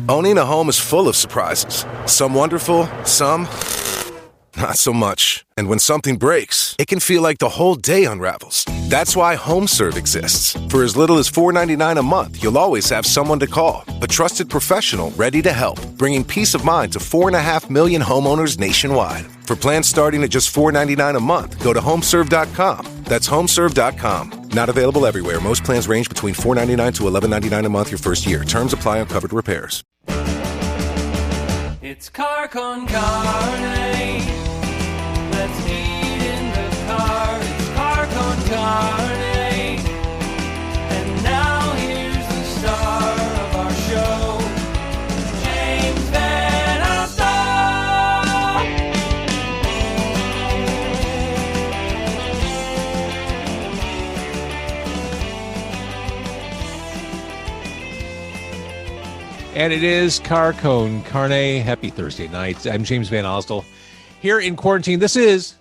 Owning a home is full of surprises. Some wonderful, some not so much. And when something breaks, it can feel like the whole day unravels. That's why HomeServe exists. For as little as $4.99 a month, you'll always have someone to call. A trusted professional ready to help, bringing peace of mind to 4.5 million homeowners nationwide. For plans starting at just $4.99 a month, go to homeserve.com. That's homeserve.com. Not available everywhere. Most plans range between $4.99 to $11.99 a month your first year. Terms apply on covered repairs. It's car con carne. Let's eat in the car. It's car con carne. And now here's the star of our show, James Van Alstyne. And it is Car Con Carne. Happy Thursday night. I'm James Van Alstyne. Here in quarantine, this is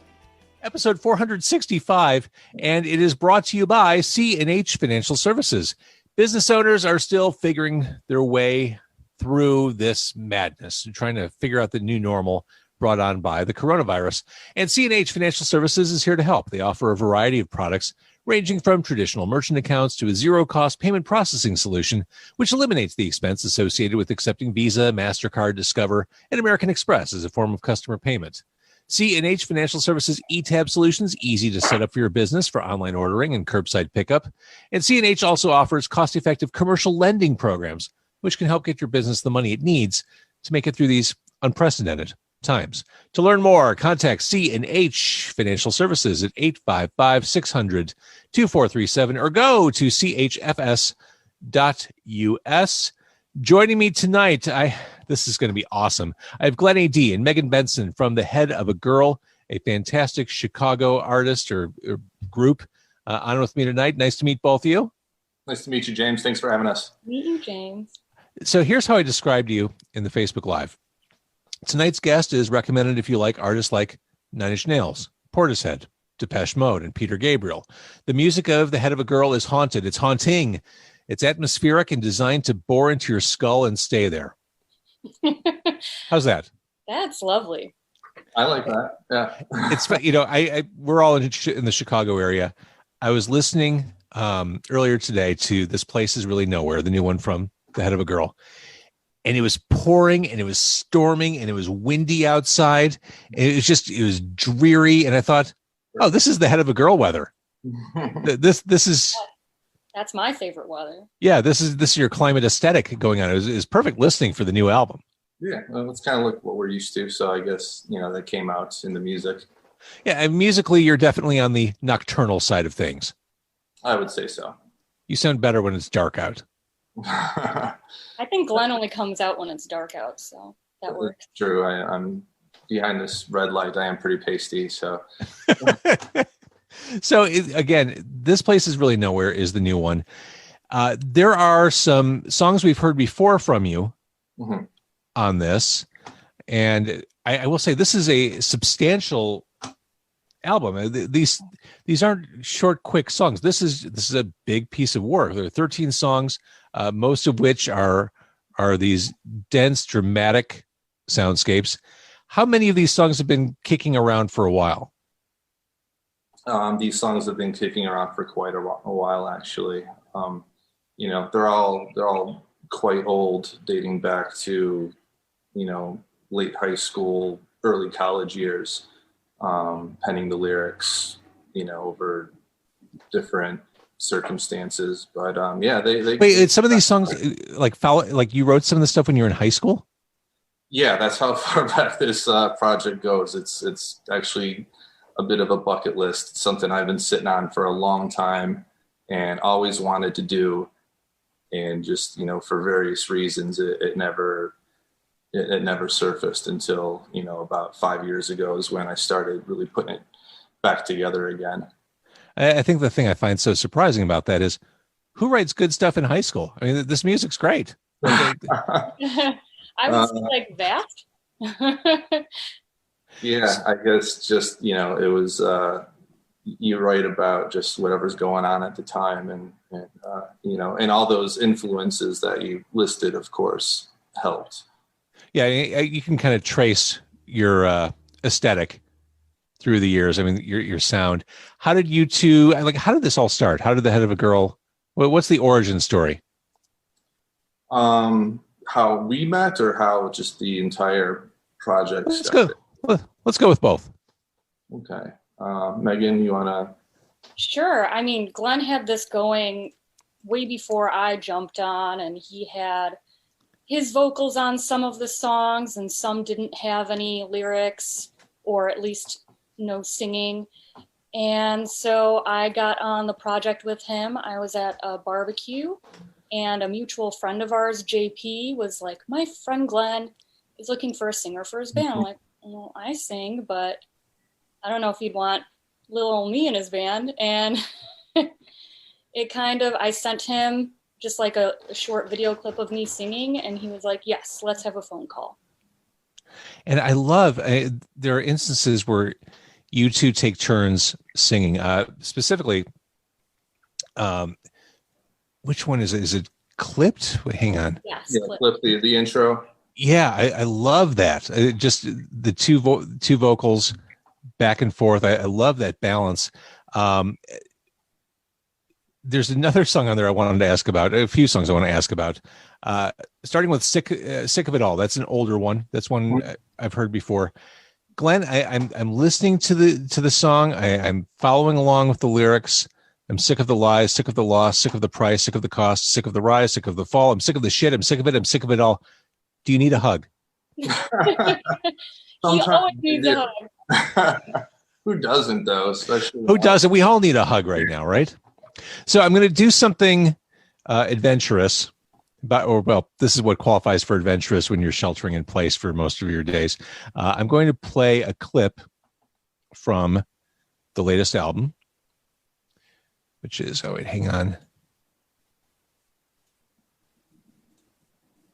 episode 465, and it is brought to you by C&H Financial Services. Business owners are still figuring their way through this madness, trying to figure out the new normal brought on by the coronavirus. And C&H Financial Services is here to help. They offer a variety of products ranging from traditional merchant accounts to a zero-cost payment processing solution, which eliminates the expense associated with accepting Visa, MasterCard, Discover, and American Express as a form of customer payment. C&H Financial Services eTab solutions, easy to set up for your business for online ordering and curbside pickup. And C&H also offers cost-effective commercial lending programs, which can help get your business the money it needs to make it through these unprecedented times. To learn more, contact C&H Financial Services at 855-600-2437 or go to chfs.us. Joining me tonight, this is going to be awesome. I have Glenn A.D. and Meghan Benson from The Head of a Girl, a fantastic Chicago artist or group on with me tonight. Nice to meet both of you. Nice to meet you, James. Thanks for having us. Meet you, James. So here's how I described you in the Facebook Live. Tonight's guest is recommended if you like artists like Nine Inch Nails, Portishead, Depeche Mode, and Peter Gabriel. The music of The Head of a Girl is haunted. It's haunting. It's atmospheric and designed to bore into your skull and stay there. How's that? That's lovely. I like that. Yeah. It's, we're all in the Chicago area. I was listening earlier today to This Place Is Really Nowhere, the new one from The Head of a Girl. And it was pouring and it was storming and it was windy outside. And it was dreary. And I thought, oh, this is The Head of a Girl weather. This is. That's my favorite weather. Yeah, this is your climate aesthetic going on. It was perfect listening for the new album. Yeah, well, it's kind of like what we're used to. So I guess, that came out in the music. Yeah, and musically, you're definitely on the nocturnal side of things. I would say so. You sound better when it's dark out. I think Glenn only comes out when it's dark out, so that works. True. I'm behind this red light. I am pretty pasty, so. So again, This Place Is Really Nowhere is the new one. There are some songs we've heard before from you on this, and I will say this is a substantial album. These aren't short, quick songs. This is a big piece of work. There are 13 songs, most of which are these dense, dramatic soundscapes. How many of these songs have been kicking around for a while? These songs have been kicking around for quite a while, actually. They're all quite old, dating back to, late high school, early college years, penning the lyrics, over different circumstances. But they wait. Some of these songs, like you wrote some of the stuff when you were in high school. Yeah, that's how far back this project goes. It's actually a bit of a bucket list. It's something I've been sitting on for a long time and always wanted to do. And just, for various reasons, it never surfaced until, about 5 years ago is when I started really putting it back together again. I think the thing I find so surprising about that is who writes good stuff in high school? I mean, this music's great. I would say like that. Yeah, I guess just, it was, you write about just whatever's going on at the time and all those influences that you listed, of course, helped. Yeah, you can kind of trace your aesthetic through the years. I mean, your sound. How did you two how did this all start? How did the Head of a Girl? What's the origin story? How we met, or how just the entire project started? Let's go with both. Okay. Megan, you want to? Sure. I mean, Glenn had this going way before I jumped on, and he had his vocals on some of the songs, and some didn't have any lyrics, or at least no singing. And so I got on the project with him. I was at a barbecue, and a mutual friend of ours, JP, was like, my friend Glenn is looking for a singer for his band. I'm like, well, I sing, but I don't know if he'd want little old me in his band. And it kind of, I sent him just like a short video clip of me singing, and he was like, yes, let's have a phone call. And I love, there are instances where you two take turns singing. Specifically, which one is it? Is it clipped? Wait, hang on. Yes, Yeah, clip the intro. Yeah, I love that. Just the two vocals back and forth. I love that balance. There's another song on there I wanted to ask about. A few songs I want to ask about. Starting with "Sick of It All." That's an older one. That's one I've heard before. Glenn, I'm listening to the song. I'm following along with the lyrics. I'm sick of the lies, sick of the loss, sick of the price, sick of the cost, sick of the rise, sick of the fall. I'm sick of the shit. I'm sick of it. I'm sick of it all. Do you need a hug? He always needs a hug. Who doesn't, though? Especially who doesn't? We all need a hug right now, right? So I'm going to do something adventurous. This is what qualifies for adventurous when you're sheltering in place for most of your days. I'm going to play a clip from the latest album, which is, hang on.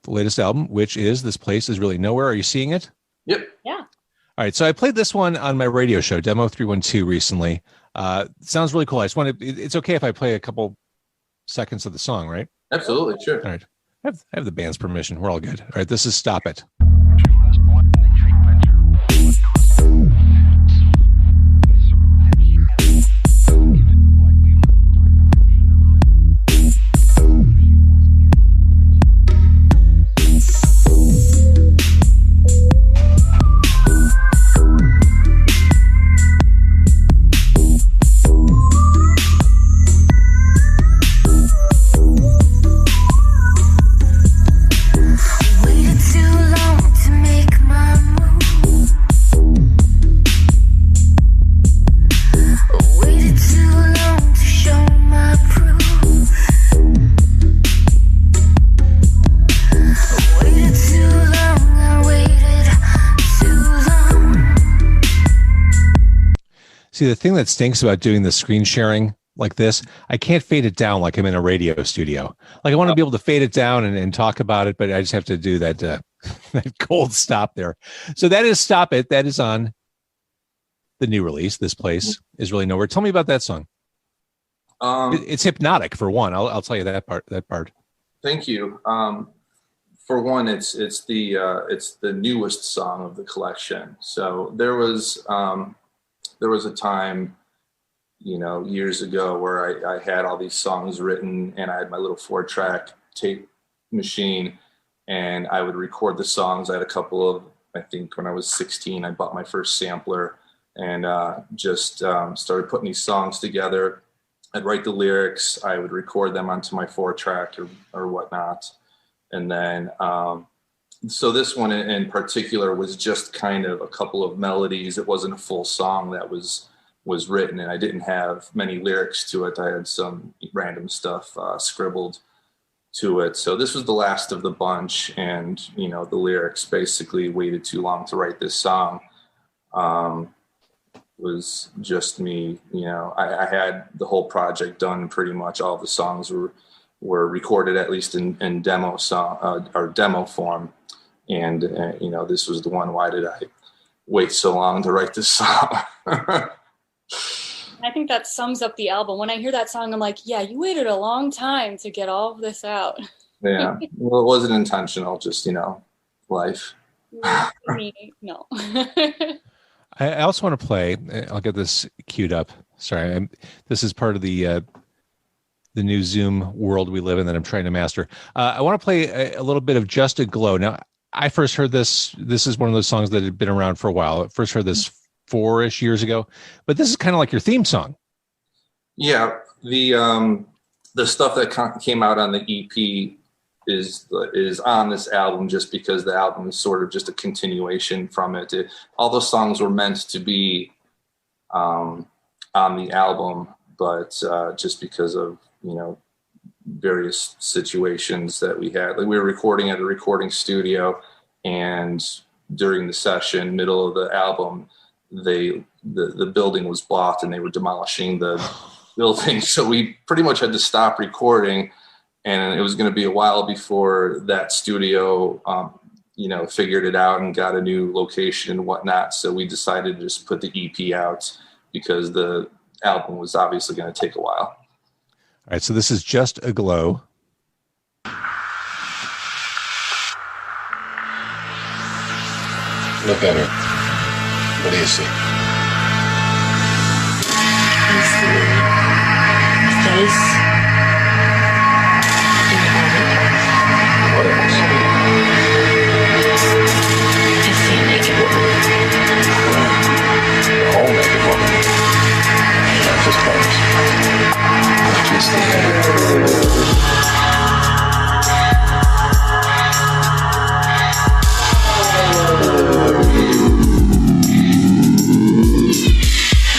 The latest album, which is This Place Is Really Nowhere. Are you seeing it? Yep. Yeah. All right. So I played this one on my radio show, Demo 312, recently. Sounds really cool. I just want to, it's okay if I play a couple seconds of the song, right? Absolutely. Sure. All right. I have the band's permission. We're all good. All right. This is Stop It. See, the thing that stinks about doing the screen sharing like this, I can't fade it down like I'm in a radio studio. Like I want to be able to fade it down and talk about it, but I just have to do that that cold stop there. So that is Stop It. That is on the new release. This Place Is Really Nowhere. Tell me about that song. It's hypnotic for one. I'll tell you that part. Thank you. For one, it's the newest song of the collection. So there was a time, years ago where I had all these songs written, and I had my little 4-track tape machine, and I would record the songs. I had a couple of, I think when I was 16, I bought my first sampler and just started putting these songs together. I'd write the lyrics, I would record them onto my 4-track or whatnot. And then, so this one in particular was just kind of a couple of melodies. It wasn't a full song that was written, and I didn't have many lyrics to it. I had some random stuff scribbled to it. So this was the last of the bunch, and the lyrics basically waited too long to write this song. Was just me. I had the whole project done. Pretty much all the songs were recorded, at least in demo song or demo form. And, this was the one. Why did I wait so long to write this song? I think that sums up the album. When I hear that song, I'm like, yeah, you waited a long time to get all of this out. Yeah. Well, it wasn't intentional, just, life. No. I also want to play. I'll get this queued up. Sorry, this is part of the new Zoom world we live in that I'm trying to master. I want to play a little bit of Just a Glow. Now, I first heard this. This is one of those songs that had been around for a while. I first heard this 4-ish years ago, but this is kind of like your theme song. Yeah, the stuff that came out on the EP is on this album just because the album is sort of just a continuation from it. All those songs were meant to be on the album, but just because of various situations that we had, like we were recording at a recording studio, and during the session, middle of the album, the building was bought and they were demolishing the building, so we pretty much had to stop recording. And it was going to be a while before that studio, figured it out and got a new location and whatnot. So we decided to just put the EP out because the album was obviously going to take a while. All right, so this is Just a Glow. Look at her. What do you see? Face. What else? I see a naked woman. The whole naked woman. Not just parts. Just the head.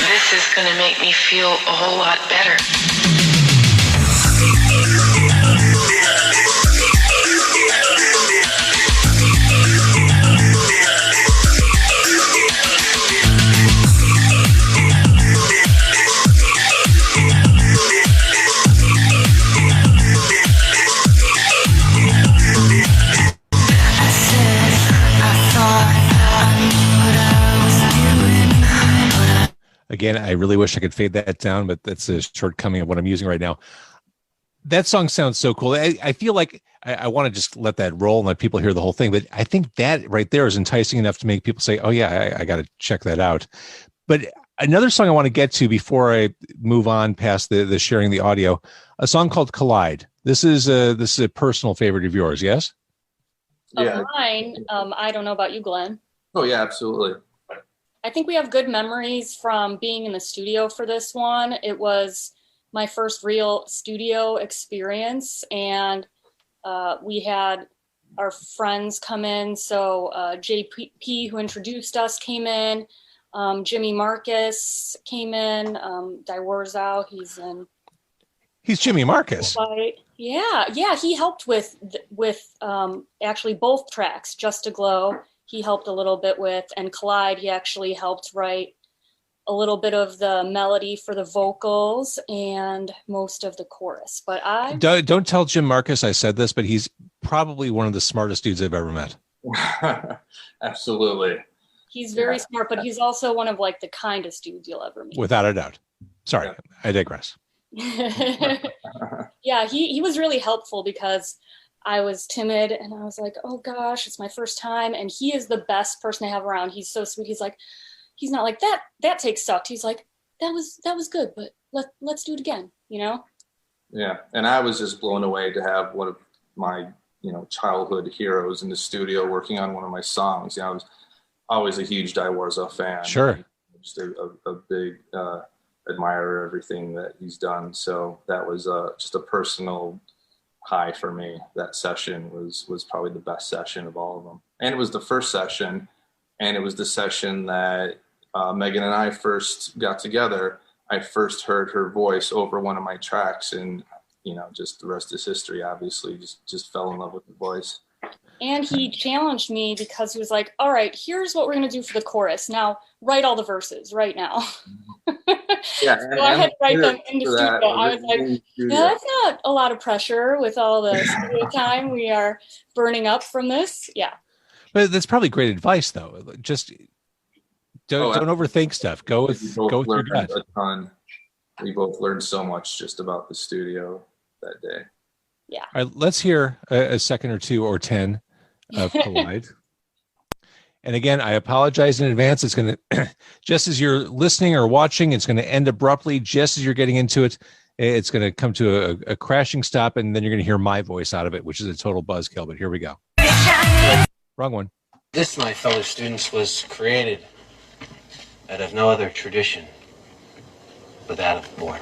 This is gonna make me feel a whole lot better. Again, I really wish I could fade that down, but that's a shortcoming of what I'm using right now. That song sounds so cool. I feel like I want to just let that roll and let people hear the whole thing. But I think that right there is enticing enough to make people say, oh, yeah, I got to check that out. But another song I want to get to before I move on past the sharing the audio, a song called Collide. This is a personal favorite of yours, yes? Yeah. Of mine, I don't know about you, Glenn. Oh, yeah, absolutely. I think we have good memories from being in the studio for this one. It was my first real studio experience, and we had our friends come in. So JP, who introduced us, came in. Jimmy Marcus came in. Daiwarzao, He's Jimmy Marcus. Yeah, he helped with actually both tracks, Just a Glow. He helped a little bit with, and Collide, he actually helped write a little bit of the melody for the vocals and most of the chorus. But don't tell Jim Marcus I said this, but he's probably one of the smartest dudes I've ever met. Absolutely. He's very smart, but he's also one of like the kindest dudes you'll ever meet. Without a doubt. Sorry, Yeah. I digress. Yeah, he was really helpful because I was timid and I was like, oh gosh, it's my first time. And he is the best person to have around. He's so sweet. He's like, he's not like that take sucked. He's like, that was good, but let's do it again, Yeah. And I was just blown away to have one of my, childhood heroes in the studio working on one of my songs. I was always a huge Daiwarzao fan. Sure. Just a big admirer of everything that he's done. So that was just a personal high for me. That session was probably the best session of all of them. And it was the first session, and it was the session that Meghan and I first got together. I first heard her voice over one of my tracks, and just the rest is history. Obviously, just fell in love with the voice. And he challenged me because he was like, all right, here's what we're going to do for the chorus. Now, write all the verses right now. Yeah, so I had to write them in the studio. I was like, no, that's not a lot of pressure with all the studio time we are burning up from this. Yeah. But that's probably great advice, though. Just don't overthink stuff. Go with your gut. A ton. We both learned so much just about the studio that day. Yeah. All right, let's hear a second or two or 10 of Collide. And again, I apologize in advance. It's going to, just as you're listening or watching, it's going to end abruptly. Just as you're getting into it, it's going to come to a crashing stop, and then you're going to hear my voice out of it, which is a total buzzkill. But here we go. Wrong one. This, my fellow students, was created out of no other tradition but that of the born.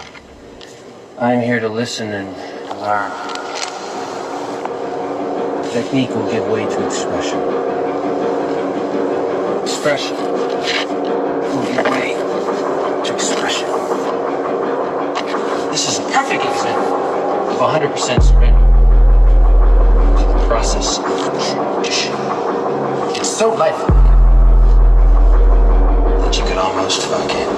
I'm here to listen and learn. Technique will give way to expression. Expression will give way to expression. This is a perfect example of 100% surrender to the process of tradition. It's so lifelike that you could almost fuck it.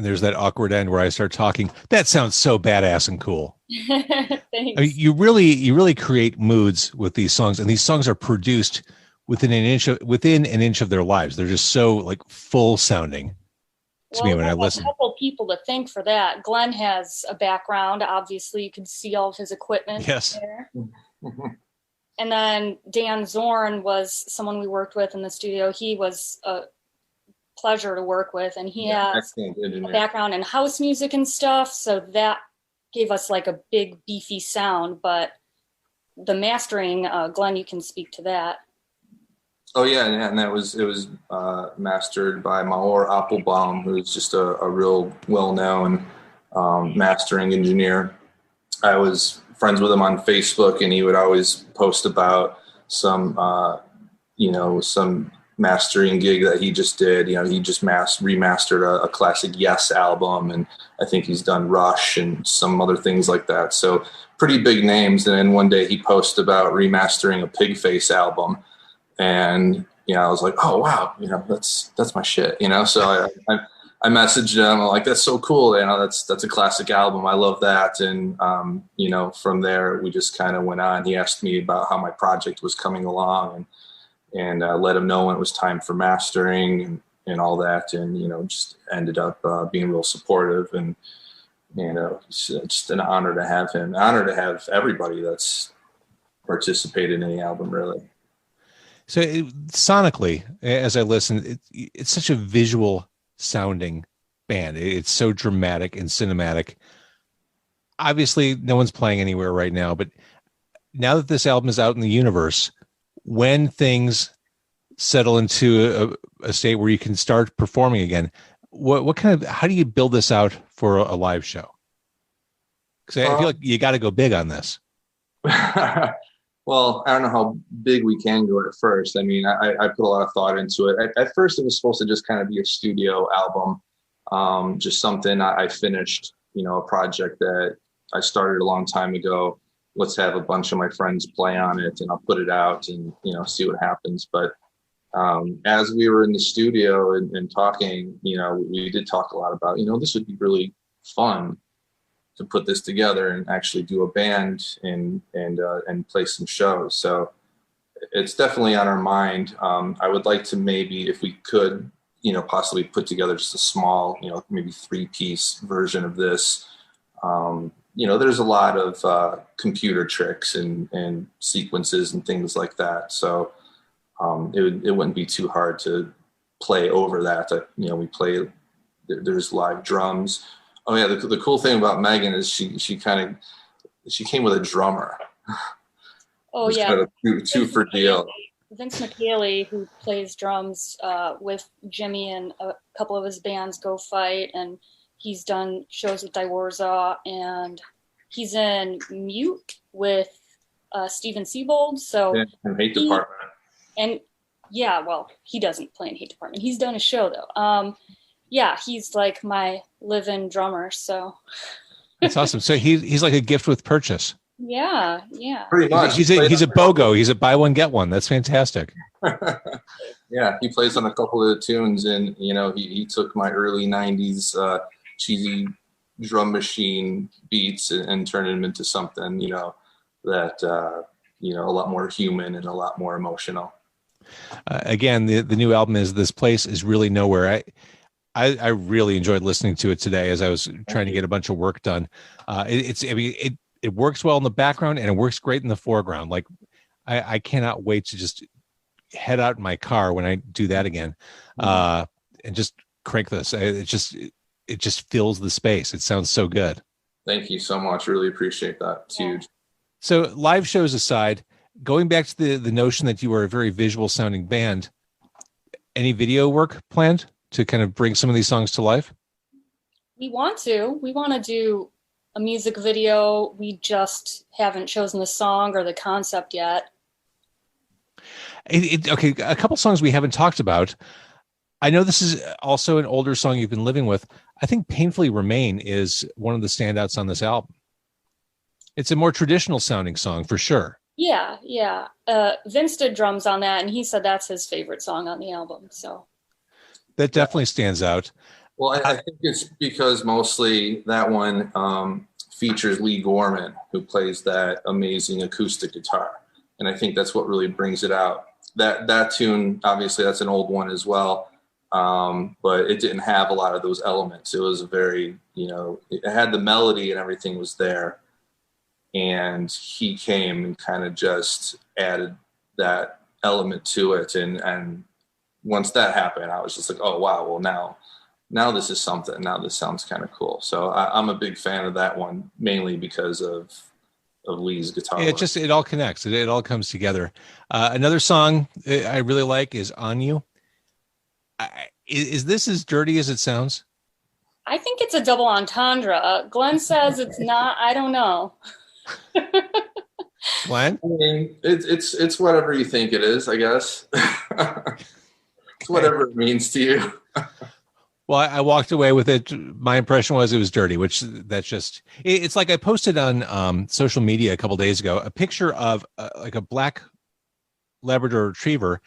There's that awkward end where I start talking. That sounds so badass and cool. Thanks. I mean, you really create moods with these songs, and these songs are produced within an inch of their lives. They're just so like full sounding to me when I listen. A couple people to thank for that. Glenn has a background. Obviously, you can see all of his equipment. Yes. There. And then Dan Zorn was someone we worked with in the studio. He was a pleasure to work with, and he has a background in house music and stuff, so that gave us like a big beefy sound. But the mastering, Glenn, you can speak to that. Oh yeah, and it was mastered by Maor Appelbaum, who's just a real well-known mastering engineer. I was friends with him on Facebook, and he would always post about some mastering gig that he just did. He just remastered a classic Yes album, and I think he's done Rush and some other things like that. So pretty big names. And then one day he posted about remastering a Pigface album, and I was like, oh wow, that's my shit. So I messaged him. I'm like, that's so cool. That's a classic album. I love that. And from there we just kind of went on. He asked me about how my project was coming along, and let him know when it was time for mastering and all that. And, just ended up being real supportive, and, it's just an honor to have him, honor to have everybody that's participated in the album, really. So sonically, as I listen, it's such a visual sounding band. It's so dramatic and cinematic. Obviously no one's playing anywhere right now, but now that this album is out in the universe, when things settle into a state where you can start performing again, how do you build this out for a live show? Because I feel like you got to go big on this. Well, I don't know how big we can go at first. I mean, I put a lot of thought into it. At first, it was supposed to just kind of be a studio album, just something I finished, a project that I started a long time ago. Let's have a bunch of my friends play on it, and I'll put it out and, see what happens. But as we were in the studio and talking, we did talk a lot about, this would be really fun to put this together and actually do a band and play some shows. So it's definitely on our mind. I would like to maybe, if we could, possibly put together just a small, maybe 3-piece version of this. There's a lot of computer tricks and sequences and things like that. So it wouldn't be too hard to play over that. We play, there's live drums. Oh yeah, the cool thing about Meghan is she came with a drummer. Oh yeah, kind of two for deal. Vince McKaylee, who plays drums with Jimmy and a couple of his bands, Go Fight, and he's done shows with Diwarza, and he's in Mute with Steven Siebold. So and Hate Department. And Yeah, well, he doesn't play in Hate Department. He's done a show though. Yeah, he's like my live-in drummer. So That's awesome. So he's like a gift with purchase. yeah. Pretty much. He's a BOGO. He's a buy one get one. That's fantastic. Yeah, he plays on a couple of the tunes, and he took my early '90s cheesy drum machine beats and turned them into something that a lot more human and a lot more emotional. Again, the new album is This Place Is Really Nowhere. I really enjoyed listening to it today as I was trying to get a bunch of work done. It works well in the background and it works great in the foreground. Like I cannot wait to just head out in my car when I do that again, and just crank this. It just fills the space. It sounds so good. Thank you so much. Really appreciate that. It's huge. So live shows aside, going back to the notion that you were a very visual sounding band, any video work planned to kind of bring some of these songs to life? We want to do a music video. We just haven't chosen the song or the concept yet. Okay, a couple songs we haven't talked about. I know this is also an older song you've been living with. I think Painfully Remain is one of the standouts on this album. It's a more traditional sounding song for sure. Yeah. Vince did drums on that, and he said that's his favorite song on the album. So that definitely stands out. Well, I think it's because mostly that one features Lee Gorman, who plays that amazing acoustic guitar. And I think that's what really brings it out. That tune, obviously, that's an old one as well, but it didn't have a lot of those elements. It was a very, it had the melody and everything was there. And he came and kind of just added that element to it. And once that happened, I was just like, oh, wow, well, now this is something. Now this sounds kind of cool. So I'm a big fan of that one, mainly because of Lee's guitar. It all connects. It all comes together. Another song I really like is On You. Is this as dirty as it sounds? I think it's a double entendre. Glenn says it's not. I don't know. Glenn? I mean, it's whatever you think it is, I guess. It's whatever it means to you. Well, I walked away with it. My impression was it was dirty, which it's like I posted on social media a couple days ago, a picture of like a black Labrador retriever.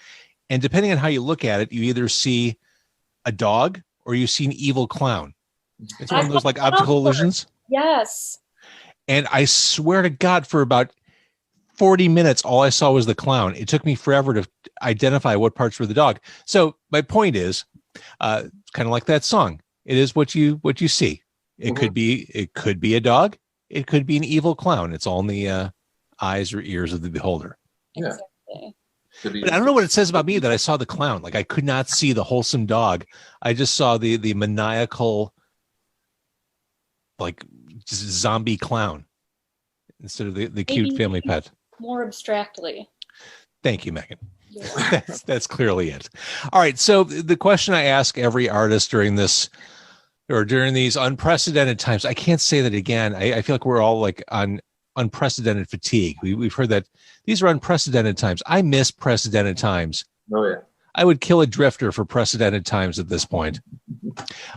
And depending on how you look at it, you either see a dog or you see an evil clown. It's one of those like optical illusions. Yes. And I swear to God, for about 40 minutes, all I saw was the clown. It took me forever to identify what parts were the dog. So my point is, kind of like that song. It is what you see. It could be a dog. It could be an evil clown. It's all in the eyes or ears of the beholder. Yeah. Exactly. But I don't know what it says about me that I saw the clown. Like I could not see the wholesome dog. I just saw the maniacal, like just zombie clown instead of the cute family pet. More abstractly. Thank you, Megan. That's clearly it. All right. So the question I ask every artist during this or during these unprecedented times, I can't say that again. I feel like we're all like on unprecedented fatigue. We've heard that these are unprecedented times. I miss precedented times. Oh, yeah. I would kill a drifter for precedented times at this point.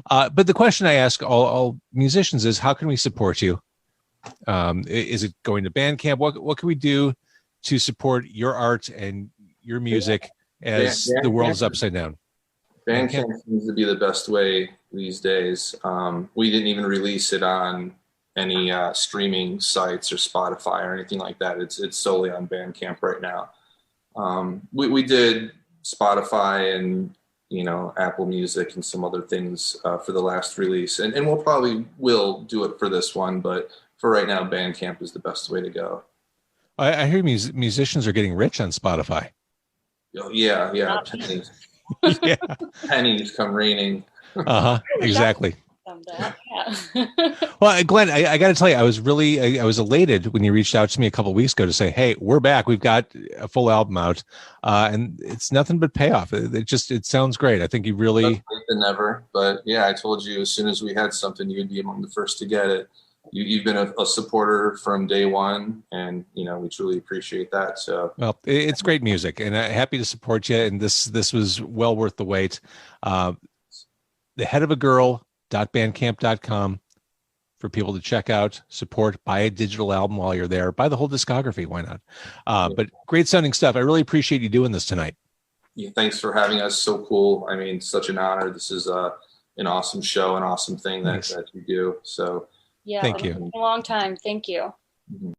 But the question I ask all musicians is, how can we support you? Is it going to Bandcamp? What can we do to support your art and your music as the world is upside down? Bandcamp seems to be the best way these days. We didn't even release it on any streaming sites or Spotify or anything like that. It's solely on Bandcamp right now. We did Spotify and Apple Music and some other things for the last release, and we'll probably do it for this one, but for right now, Bandcamp is the best way to go. I hear musicians are getting rich on Spotify. Yeah. Pennies. Yeah. Pennies come raining. Exactly. Yeah. Well, Glenn, I got to tell you, I was elated when you reached out to me a couple of weeks ago to say, hey, we're back. We've got a full album out, and it's nothing but payoff. It sounds great. I think you really than never. But yeah, I told you as soon as we had something, you'd be among the first to get it. you've been a supporter from day one, and we truly appreciate that. So, well, it's great music, and I'm happy to support you. And this was well worth the wait. theheadofagirl.bandcamp.com for people to check out, support, buy a digital album while you're there, buy the whole discography. Why not? But great sounding stuff. I really appreciate you doing this tonight. Yeah, thanks for having us. So cool. I mean, such an honor. This is an awesome show, an awesome thing that you do. So yeah, thank you. It's been a long time. Thank you. Mhm.